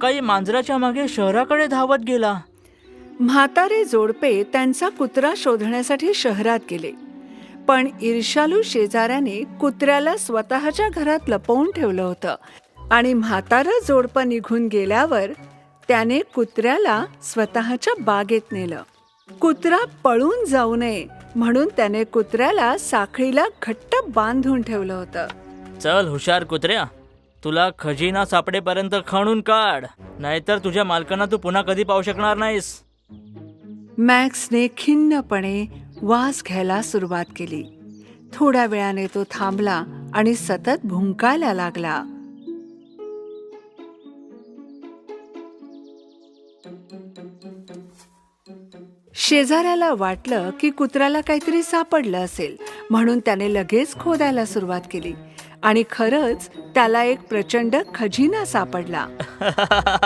सकाळी मांजराच्या मागे शहराकडे धावत गेला. म्हातारे जोडपे त्यांचा कुत्रा शोधण्यासाठी शहरात गेले, पण ईर्ष्यालू शेजाऱ्याने कुत्र्याला स्वतःच्या घरात लपवून ठेवलं होतं आणि म्हातारं जोडपं निघून गेल्यावर त्याने कुत्र्याला स्वतःच्या बागेत नेलं. कुत्रा पळून जाऊ नये म्हणून त्याने कुत्र्याला साखळीला घट्ट बांधून ठेवलं होतं. चल हुशार कुत्र्या, तुला खजिना सापडेपर्यंत खणून काढ, नाहीतर तुझ्या मालकांना तू पुन्हा कधी पाहू शकणार नाहीस. मॅक्सने खिन्नपणे वास घ्यायला सुरुवात केली. थोड्या वेळाने तो थांबला आणि सतत भुंकायला लागला. शेजाऱ्याला वाटलं की कुत्र्याला काहीतरी सापडलं असेल, म्हणून त्याने लगेच खोदायला सुरुवात केली आणि खरंच त्याला एक प्रचंड खजिना सापडला.